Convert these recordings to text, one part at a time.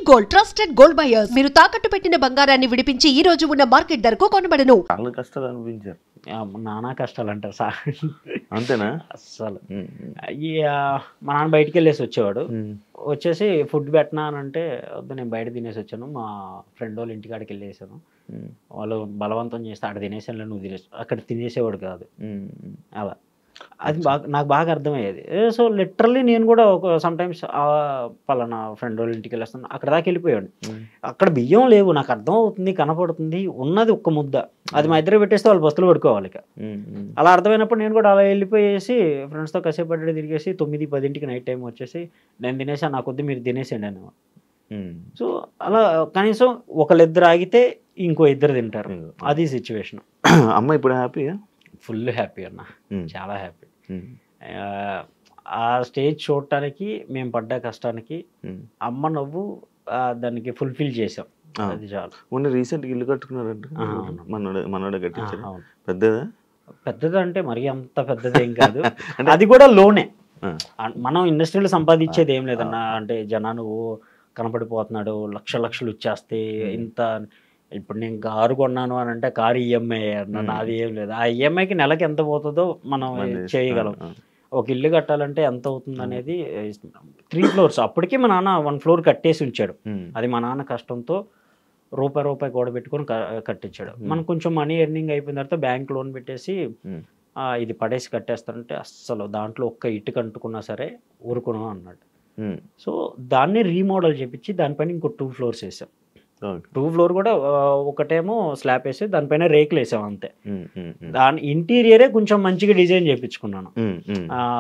Gold trusted gold buyers మీరు తాకట్టు పెట్టిన బంగారాన్ని విడిపించి ఈ రోజు ఉన్న మార్కెట్ ధరకు కొనబడను. చాలా కష్టాలు అనిపించారు. నానా కష్టాలు అంటారు సార్. అంతేనా? అస్సలు మా నాన్న బయటికి వెళ్ళేసి వచ్చేవాడు. వచ్చేసి ఫుడ్ పెట్టినా అని అంటే వద్దు నేను బయట తినేసి వచ్చాను, మా ఫ్రెండ్ వాళ్ళ ఇంటికాడికి వెళ్ళేసాను, వాళ్ళు బలవంతం చేస్తే అక్కడ తినేసాను, నువ్వు తినేసి అక్కడ తినేసేవాడు కాదు. అలా అది నాకు బాగా అర్థమయ్యేది. సో లిటరల్లీ నేను కూడా ఒక సమ్టైమ్స్ పలానా ఫ్రెండ్ వాళ్ళ ఇంటికి వెళ్ళేస్తాను, అక్కడ దాకా వెళ్ళిపోయాడు. అక్కడ బియ్యం లేవు, నాకు అర్థం అవుతుంది, కనపడుతుంది, ఉన్నది ఒక్క ముద్ద, అది మా ఇద్దరు పెట్టేస్తే వాళ్ళు బస్సులు పడుకోవాలి. ఇక అలా అర్థమైనప్పుడు నేను కూడా అలా వెళ్ళిపోయేసి ఫ్రెండ్స్తో కాసేపు అడ్డ తిరిగేసి 9-10 నైట్ టైం వచ్చేసి నేను తినేసా, నా కొద్ది మీరు తినేసేయండి అని. సో అలా కనీసం ఒకళ్ళిద్దరు ఆగితే ఇంకో ఇద్దరు తింటారు, అది సిచ్యువేషన్. అమ్మ ఇప్పుడు హ్యాపీయా? ఫుల్ హ్యాపీ అన్న, చాలా హ్యాపీ. ఆ స్టేజ్ చూడటానికి మేము పడ్డ కష్టానికి అమ్మ నవ్వు దానికి ఫుల్ఫిల్ చేసాం, అది చాలు. మొన్న రీసెంట్గా ఇల్లు కట్టుకున్నారంట, మనోడే కట్టించారు. పెద్దదా? పెద్దదంటే మరి అంత పెద్దదేం కాదు, అది కూడా లోనే. మనం ఇండస్ట్రీలో సంపాదించేది ఏం లేదన్న, అంటే జనాలు కనపడిపోతున్నాడు, లక్షలు ఇచ్చేస్తే ఇంత. ఇప్పుడు నేను కారు కొన్నాను అని అంటే కారు ఈఎంఐ అన్న, నాది ఏం లేదు. ఆ ఈఎంఐకి నెలకి ఎంత పోతుందో మనం చేయగలం. ఒక ఇల్లు కట్టాలంటే ఎంత అవుతుంది అనేది 3 floors. అప్పటికి మా నాన్న 1 floor కట్టేసి ఉంచాడు, అది మా నాన్న కష్టంతో రూపాయి కూడబెట్టుకొని కట్టించాడు. మనం కొంచెం మనీ ఎర్నింగ్ అయిపోయిన తర్వాత బ్యాంక్ లోన్ పెట్టేసి ఇది పడేసి కట్టేస్తారంటే అస్సలు దాంట్లో ఒక్క ఇటుక అంటుకున్నా సరే ఊరుకున్నాం అన్నాడు. సో దాన్ని రీమోడల్ చేపించి దానిపైన ఇంకో 2 floors వేసాం. 2 floor కూడా ఒకటేమో స్లాబ్ వేసి దానిపైన రేకులు వేసాం అంతే. దాని ఇంటీరియరే కొంచెం మంచిగా డిజైన్ చేయించుకున్నాను,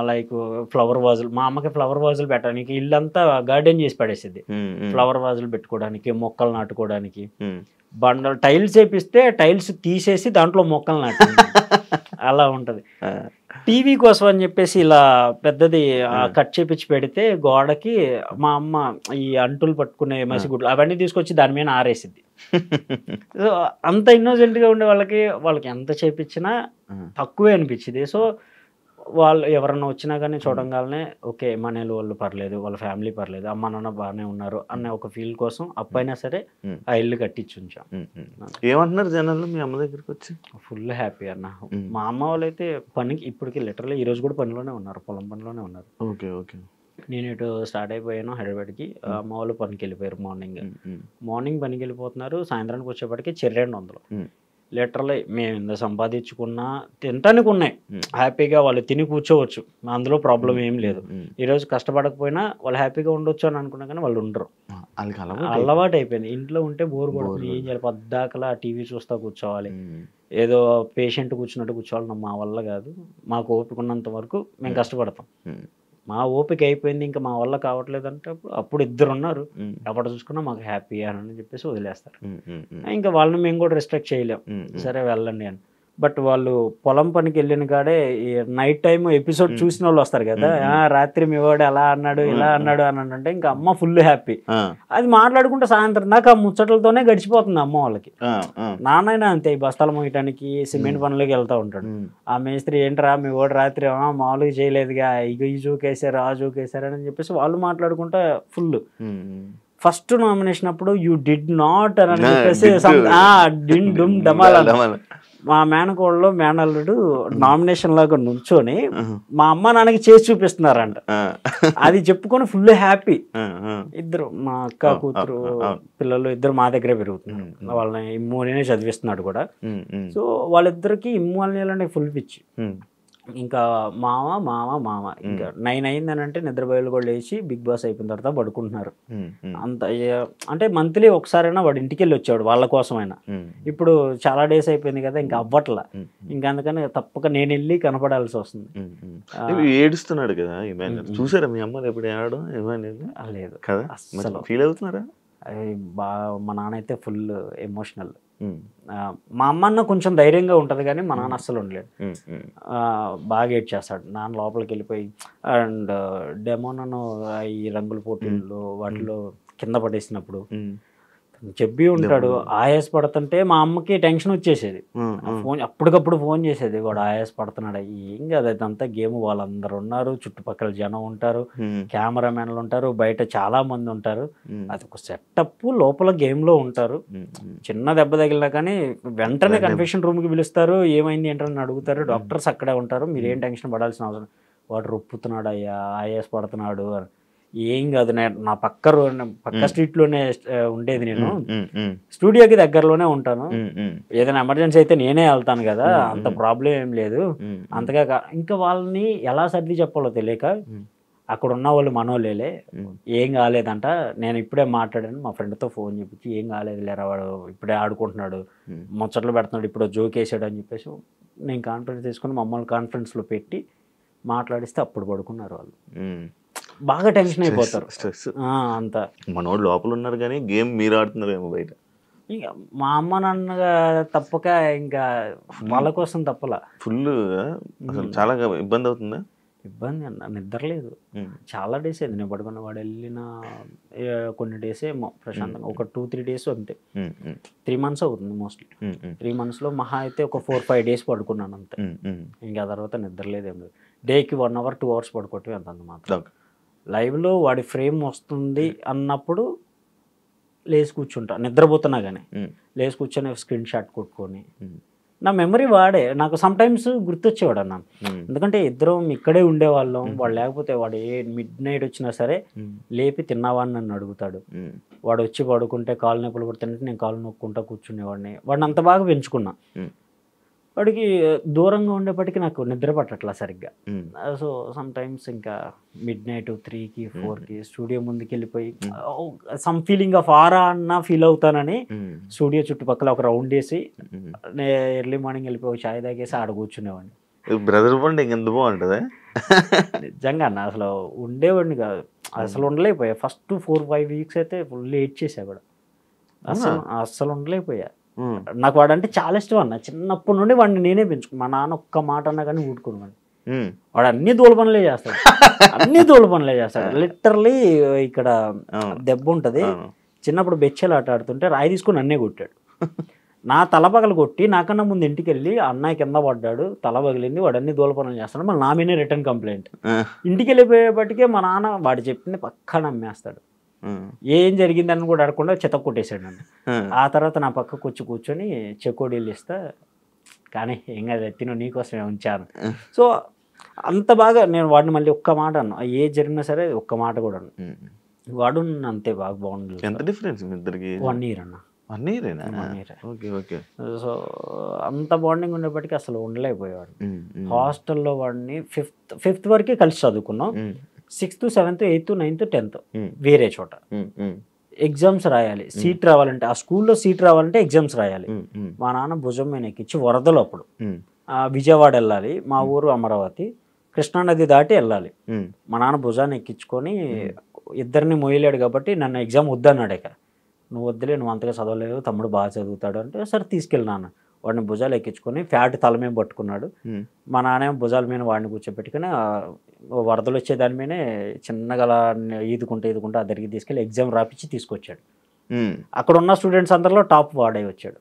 లైక్ ఫ్లవర్ వాజులు. మా అమ్మకి ఫ్లవర్ వాజులు పెట్టడానికి ఇల్లంతా గార్డెన్ చేసి పడేసింది, ఫ్లవర్ వాజులు పెట్టుకోవడానికి, మొక్కలు నాటుకోవడానికి. బండలు టైల్స్ వేపిస్తే టైల్స్ తీసేసి దాంట్లో మొక్కలు నాటింది. అలా ఉంటది. టీవీ కోసం అని చెప్పేసి ఇలా పెద్దది కట్ చేపించి పెడితే గోడకి మా అమ్మ ఈ అంటులు పట్టుకునే మసిగుడ్లు అవన్నీ తీసుకొచ్చి దాని మీద ఆరేసిద్ది. సో అంత ఇన్నోసెంట్గా ఉండే వాళ్ళకి ఎంత చేపించినా తక్కువే అనిపించింది. సో వాళ్ళు ఎవరన్నా వచ్చినా కానీ చూడంగానే ఓకే మనీలు వాళ్ళు పర్లేదు, వాళ్ళ ఫ్యామిలీ పర్లేదు, అమ్మ నాన్న బాగానే ఉన్నారు అనే ఒక ఫీల్ కోసం అప్పైనా సరే ఆ ఇల్లు కట్టించి ఉంచాం. ఏమంటున్నారు జనాలు మీ అమ్మ దగ్గరికి వచ్చి? ఫుల్ హ్యాపీ అన్న. మా అమ్మ వాళ్ళు అయితే పనికి ఇప్పటికి లిటరల్లీ ఈ రోజు కూడా పనిలోనే ఉన్నారు, పొలం పనిలోనే ఉన్నారు. Okay okay. నేను ఇటు స్టార్ట్ అయిపోయాను హైదరాబాద్కి, అమ్మ వాళ్ళు పనికి వెళ్ళిపోయారు. మార్నింగ్ పనికి వెళ్ళిపోతున్నారు, సాయంత్రానికి వచ్చేప్పటికి 200. లిటరల్లీ మేము ఎంత సంపాదించుకున్నా తినటానికి ఉన్నాయి, హ్యాపీగా వాళ్ళు తిని కూర్చోవచ్చు, అందులో ప్రాబ్లం ఏం లేదు. ఈరోజు కష్టపడకపోయినా వాళ్ళు హ్యాపీగా ఉండొచ్చు అని అనుకున్నా కానీ వాళ్ళు ఉండరు, అలవాటు అయిపోయింది. ఇంట్లో ఉంటే బోర్ కొడుతుంది, ఏం చేయాలి, పద్దాకలా టీవీ చూస్తా కూర్చోవాలి, ఏదో పేషెంట్ కూర్చున్నట్టు కూర్చోవాలి. మా వల్ల కాదు, మాకు ఓపిక ఉన్నంత వరకు మేము కష్టపడతాం. మా ఓపిక అయిపోయింది ఇంకా మా వల్ల కావట్లేదు అంటే అప్పుడు ఇద్దరు ఉన్నారు, ఎప్పుడు చూసుకున్నా మాకు హ్యాపీ అని చెప్పేసి వదిలేస్తారు. ఇంకా వాళ్ళని మేము కూడా రెస్ట్రిక్ట్ చేయలేం, సరే వెళ్ళండి అని. బట్ వాళ్ళు పొలం పనికి వెళ్ళిన కాడే నైట్ టైం ఎపిసోడ్ చూసిన వాళ్ళు వస్తారు కదా, రాత్రి మీ వాడు అలా అన్నాడు ఇలా అన్నాడు అని అంటే ఇంకా అమ్మ ఫుల్ హ్యాపీ. అది మాట్లాడుకుంటే సాయంత్రం దాకా ముచ్చట్లతోనే గడిచిపోతుంది అమ్మ వాళ్ళకి. నాన్నైనా అంతే, ఈ బస్తాలు మోయటానికి సిమెంట్ పనులకి వెళ్తా ఉంటాడు. ఆ మేస్త్రి ఏంట్రా మీ వాడు రాత్రి మామూలుగా చేయలేదుగా, ఇక ఈ జోకేసారు ఆ జోకేసారు అని చెప్పేసి వాళ్ళు మాట్లాడుకుంటే ఫుల్. ఫస్ట్ నామినేషన్ అప్పుడు యూ డిడ్ నాట్ అని చెప్పేసి మా మేనకోళ్ళలో మేనల్లుడు నామినేషన్ లాగా నుంచొని మా అమ్మ నాన్నకి చేసి చూపిస్తున్నారంట. అది చెప్పుకొని ఫుల్ హ్యాపీ. ఇద్దరు మా అక్క కూతురు పిల్లలు ఇద్దరు మా దగ్గరే పెరుగుతున్నారు, వాళ్ళని ఇమ్మూనే చదివిస్తున్నాడు కూడా. సో వాళ్ళిద్దరికి ఇమ్మూనే ఫుల్ పిచ్చి. ఇంకా మామ ఇంకా 9 అయిందని అంటే నిద్రపోయేలు కూడా లేచి బిగ్ బాస్ అయిపోయిన తర్వాత పడుకుంటున్నారు. అంత అంటే మంత్లీ ఒకసారైనా వాడు ఇంటికి వెళ్ళి వచ్చాడు వాళ్ళ కోసమైనా. ఇప్పుడు చాలా డేస్ అయిపోయింది కదా, ఇంకా అవ్వట్లా. ఇంకా అందుకని తప్పక నేను వెళ్ళి కనపడాల్సి వస్తుంది. ఏడుస్తున్నాడు కదా, చూసారా మీ అమ్మ ఎప్పుడు ఏడడం? లేదు కదా, అసలు ఫీల్ అవుతున్నారా? మా నాన్న అయితే ఫుల్ ఎమోషనల్. మా అమ్మన్న కొంచెం ధైర్యంగా ఉంటుంది కానీ మా నాన్న అస్సలు ఉండలేడు, బాగా ఏడ్ చేస్తాడు. నాన్న లోపలికి వెళ్ళిపోయి అండ్ డెమోనను ఈ రంగుల పోటీల్లో వాటిలో కింద పడేసినప్పుడు చెప్పి ఉంటాడు. ఆయాస పడుతుంటే మా అమ్మకి టెన్షన్ వచ్చేసేది. ఫోన్ అప్పటికప్పుడు ఫోన్ చేసేది, వాడు ఆయాస పడుతున్నాడు. ఏం కాదు, అదంతా గేమ్. వాళ్ళందరూ ఉన్నారు, చుట్టుపక్కల జనం ఉంటారు, కెమెరామెన్లు ఉంటారు, బయట చాలా మంది ఉంటారు. అది ఒక సెటప్, లోపల గేమ్ లో ఉంటారు. చిన్న దెబ్బ తగిలినా కానీ వెంటనే కన్ఫెషన్ రూమ్ కి పిలుస్తారు. ఏమైంది ఏంటని అడుగుతారు. డాక్టర్స్ అక్కడే ఉంటారు. మీరేం టెన్షన్ పడాల్సిన అవసరం. వాడు రొప్పుతున్నాడు అయ్యా, ఆయాస పడుతున్నాడు అని. ఏం కాదు, నా పక్క స్ట్రీట్ లోనే ఉండేది. నేను స్టూడియోకి దగ్గరలోనే ఉంటాను. ఏదైనా ఎమర్జెన్సీ అయితే నేనే వెళ్తాను కదా, అంత ప్రాబ్లం ఏం లేదు. అంతగా ఇంకా వాళ్ళని ఎలా సర్ది చెప్పాలో తెలియక, అక్కడ ఉన్న వాళ్ళు మనోళ్ళే, ఏం కాలేదంట. నేను ఇప్పుడే మాట్లాడాను మా ఫ్రెండ్తో ఫోన్ చేపించి, ఏం కాలేదు లేరా, వాడు ఇప్పుడే ఆడుకుంటున్నాడు, ముచ్చట్లు పెడుతున్నాడు, ఇప్పుడు జోక్ వేసాడు అని చెప్పేసి నేను కాన్ఫరెన్స్ తీసుకుని మమ్మల్ని కాన్ఫరెన్స్లో పెట్టి మాట్లాడిస్తే అప్పుడు పడుకున్నారు వాళ్ళు. బాగా టెన్షన్ అయిపోతారు. స్ట్రెస్ అంత మనోడు లోపల ఉన్నారు కానీ గేమ్ మీరు ఆడుతున్నారేమో బయట. ఇంకా మా అమ్మ నాన్నగా తప్పక ఇంకా వాళ్ళ కోసం తప్పలా. ఫుల్ అసలు చాలా ఇబ్బంది అవుతుందా? ఇబ్బంది అన్న, నిద్ర లేదు. చాలా డేస్ అయింది నేను పడుకున్న. వాడు వెళ్ళిన కొన్ని డేస్ ఏమో ప్రశాంతంగా, ఒక 2-3 డేస్ అంతే. 3 months అవుతుంది మోస్ట్లీ. 3 months లో మహా అయితే ఒక 4-5 days పడుకున్నాను అంతే. ఇంకా తర్వాత నిద్ర లేదేం లేదు. డేకి 1 hour 2 hours పడుకోవటం అంత మాత్రం. లైవ్లో వాడి ఫ్రేమ్ వస్తుంది అన్నప్పుడు లేచి కూర్చుంటా, నిద్రపోతున్నా కానీ లేచి కూర్చొని స్క్రీన్ షాట్ కొట్టుకొని. నా మెమరీ వాడే నాకు సమ్ టైమ్స్ గుర్తొచ్చేవాడు అన్న. ఎందుకంటే ఇద్దరం ఇక్కడే ఉండేవాళ్ళం. వాడు లేకపోతే వాడు midnight వచ్చినా సరే లేపి తిన్నావా అని నన్ను అడుగుతాడు. వాడు వచ్చి పడుకుంటే కాలు నొప్పులు పడుతుంటే నేను కాలు నొక్కుంటా కూర్చునేవాడిని. వాడిని అంత బాగా పెంచుకున్నా. వాడికి దూరంగా ఉండేప్పటికీ నాకు నిద్ర పట్టట్లా సరిగ్గా. సో సమ్ టైమ్స్ ఇంకా midnight 3కి 4కి స్టూడియో ముందుకు వెళ్ళిపోయి సమ్ ఫీలింగ్ ఆఫ్ ఆరా అన్న ఫీల్ అవుతానని స్టూడియో చుట్టుపక్కల ఒక రౌండ్ వేసి ఎర్లీ మార్నింగ్ వెళ్ళిపోయి చాయ్ తాగేసి ఆడ కూర్చునేవాడిని. బ్రదర్ బాండ్ ఎంత బాగుంటుంది నిజంగా అన్న. అసలు ఉండేవాడిని కాదు, అసలు ఉండలేకపోయా. ఫస్ట్ 4-5 weeks అయితే ఫుల్ ఏడ్ చేసా కూడా. అసలు ఉండలేకపోయా. నాకు వాడంటే చాలా ఇష్టం అన్న. చిన్నప్పటి నుండి వాడిని నేనే పెంచుకున్నాను. మా నాన్న ఒక్క మాట అన్నా కానీ ఊడుకున్నాను. వాడు అన్ని దూల పనులే చేస్తాడు, అన్ని దూల పనులే చేస్తాడు. లిటరలీ ఇక్కడ దెబ్బ ఉంటుంది. చిన్నప్పుడు బెచ్చెలు ఆట ఆడుతుంటే రాయి తీసుకుని అన్నే కొట్టాడు. నా తల పగలు కొట్టి నాకన్నా ముందు ఇంటికి వెళ్ళి అన్నయ్య కింద పడ్డాడు, తల పగిలింది, వాడు అన్ని దూల పనులు చేస్తాడు. మళ్ళీ నా మీదే రిటర్న్ కంప్లైంట్. ఇంటికి వెళ్ళిపోయేపటికే మా నాన్న వాడు చెప్పింది పక్కా నమ్మేస్తాడు. ఏం జరిగిందని కూడా అడగకుండా చెత్త కొట్టేశాడు నన్ను. ఆ తర్వాత నా పక్కకు వచ్చి కూర్చొని చెకోడీలు ఇస్తా, కానీ ఏం కాదు తిను నీకోసమే ఉంచాను. సో అంత బాగా నేను వాడిని మళ్ళీ ఒక్క మాట అన్నా, ఏ జరిగినా సరే ఒక్క మాట కూడా అన్నా. వాడు అంతే బాగా బాగుంది. ఎంత డిఫరెన్స్ మీ ఇద్దరికి? 1 year అన్న. 1 year? సో అంత బాండింగ్ ఉండేప్పటికీ అసలు ఉండలేకపోయేవాడు. హాస్టల్లో వాడిని 5th వరకే కలిసి చదువుకున్నాం. 6th 7th 8th 9th 10th వేరే చోట. ఎగ్జామ్స్ రాయాలి, సీట్ రావాలంటే ఆ స్కూల్లో సీట్ రావాలంటే ఎగ్జామ్స్ రాయాలి. మా నాన్న భుజం మీద ఎక్కించి వరదలు అప్పుడు విజయవాడ వెళ్ళాలి, మా ఊరు అమరావతి, కృష్ణానది దాటి వెళ్ళాలి. మా నాన్న భుజాన్ని ఎక్కించుకొని ఇద్దరిని మోయలేడు కాబట్టి నన్ను ఎగ్జామ్ వద్దన్నాడు. ఇక నువ్వు వద్దులే, నువ్వు అంతగా చదవలేవు, తమ్ముడు బాగా చదువుతాడు అంటే సరే తీసుకెళ్ళి నాన్న. వాడిని భుజాలు ఎక్కించుకొని ఫ్యాట్ తల మీద పట్టుకున్నాడు. మా నాన్న భుజాల మీద వాడిని కూర్చోబెట్టుకుని వరదలు వచ్చే దాని మీదనే చిన్నగా ఈదుకుంటూ ఆ దగ్గరికి తీసుకెళ్ళి ఎగ్జామ్ రాపించి తీసుకొచ్చాడు. అక్కడ ఉన్న స్టూడెంట్స్ అందరిలో టాప్ వాడే వచ్చాడు.